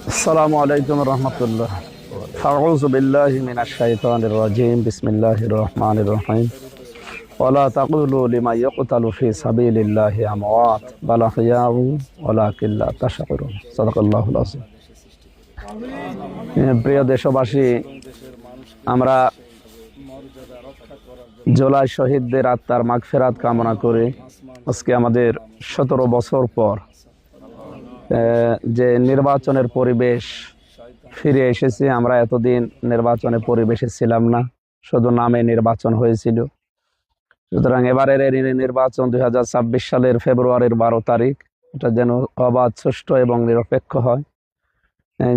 আসসালামু আলাইকুম রহমতুল্লাহ। আউযু বিল্লাহি মিনাশ শাইতানির রাজিম। বিসমিল্লাহির রহমানির রহিম। ওয়ালা তাকুলু লিমা ইউকতালু ফি সাবিলিল্লাহি আমওয়াত বাল আহইয়াউ ওয়ালাকিন লা তাশউরুন। সাদাকাল্লাহুল আযীম। প্রিয় দেশবাসী, আমরা জুলাই শহীদদের আত্মার মাগফিরাত কামনা করে আজকে আমাদের 17 বছর পর যে নির্বাচনের পরিবেশ ফিরে এসেছে। আমরা এতদিন নির্বাচনের পরিবেশে ছিলাম না, শুধু নামে নির্বাচন হয়েছিল। সুতরাং এবারের এই নির্বাচন 2026 সালের ফেব্রুয়ারির 12 তারিখ, এটা যেন অবাধ, সুষ্ঠু এবং নিরপেক্ষ হয়।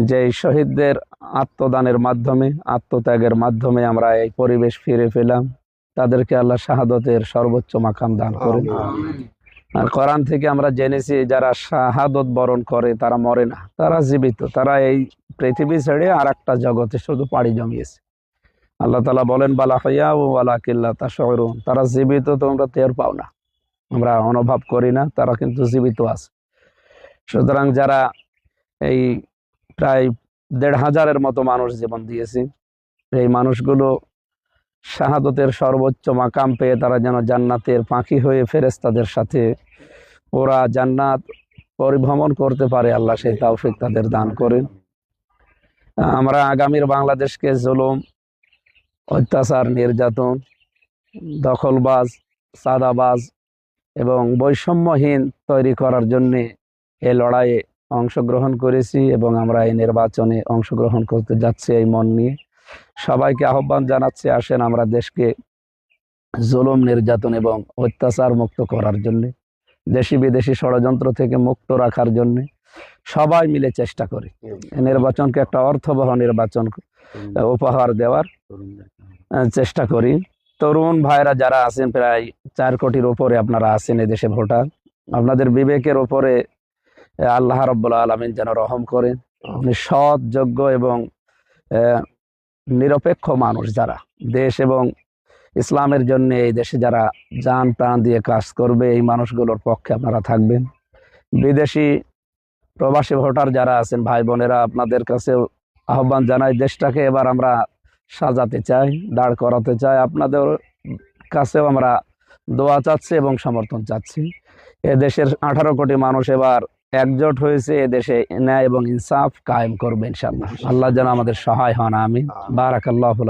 যে শহীদদের আত্মদানের মাধ্যমে, আত্মত্যাগের মাধ্যমে আমরা এই পরিবেশ ফিরে পেলাম। তাদেরকে আল্লাহ শাহাদতের সর্বোচ্চ মাকাম দান করেন। আর কোরআন থেকে আমরা জেনেছি, যারা শাহাদত বরণ করে তারা মরে না, তারা জীবিত। তারা এই পৃথিবী ছেড়ে আর একটা জগতে শুধু পাড়ি জমিয়েছে। আল্লাহ তাআলা বলেন, বাল আহইয়াউ ওয়ালাকিন লা তাশউরুন। তারা জীবিত, তোমরা টের পাও না, আমরা অনুভব করি না, তারা কিন্তু জীবিত আছে। সুতরাং যারা এই প্রায় 1,500-এর মতো মানুষ জীবন দিয়েছে, এই মানুষগুলো শাহাদতের সর্বোচ্চ মাকাম পেয়ে তারা যেন জান্নাতের পাখি হয়ে ফেরেশতাদের সাথে ওরা জান্নাত পরিভ্রমণ করতে পারে, আল্লাহ সেই তৌফিক তাদের দান করেন। আমরা আগামীর বাংলাদেশকে জুলুম, অত্যাচার, নির্যাতন, দখলবাজ, সাদাবাজ এবং বৈষম্যহীন তৈরি করার জন্য এই লড়াইয়ে অংশগ্রহণ করেছি এবং আমরা এই নির্বাচনে অংশগ্রহণ করতে যাচ্ছি এই মন নিয়ে। সবাইকে আহ্বান জানাচ্ছি, আসেন আমরা দেশকে জুলুম, নির্যাতন এবং অত্যাচার মুক্ত করার জন্য, দেশি বিদেশি ষড়যন্ত্র থেকে মুক্ত রাখার জন্য সবাই মিলে চেষ্টা করি। নির্বাচনকে একটা অর্থবহ নির্বাচন উপহার দেওয়ার চেষ্টা করি। তরুণ ভাইরা যারা আছেন, প্রায় 4 কোটির উপরে আপনারা আছেন এদেশে ভোটার। আপনাদের বিবেকের উপরে আল্লাহ রাব্বুল আলামিন যেন রহম করেন। আপনি সৎ, যোগ্য এবং নিরপেক্ষ মানুষ, যারা দেশ এবং ইসলামের জন্য এই দেশে যারা জান প্রাণ দিয়ে কাজ করবে, এই মানুষগুলোর পক্ষে আপনারা থাকবেন। বিদেশি প্রবাসী ভোটার যারা আছেন, ভাই বোনেরা, আপনাদের কাছে আহ্বান জানাই, দেশটাকে এবার আমরা সাজাতে চাই, দাঁড় করাতে চাই। আপনাদের কাছেও আমরা দোয়া চাচ্ছি এবং সমর্থন চাচ্ছি। এ দেশের 18 কোটি মানুষ এবার একজোট হয়েছে, এ দেশে ন্যায় এবং ইনসাফ কায়েম করবে ইনশাআল্লাহ। আল্লাহ যেন আমাদের সহায় হন, আমিন। বারাকাল্লাহু।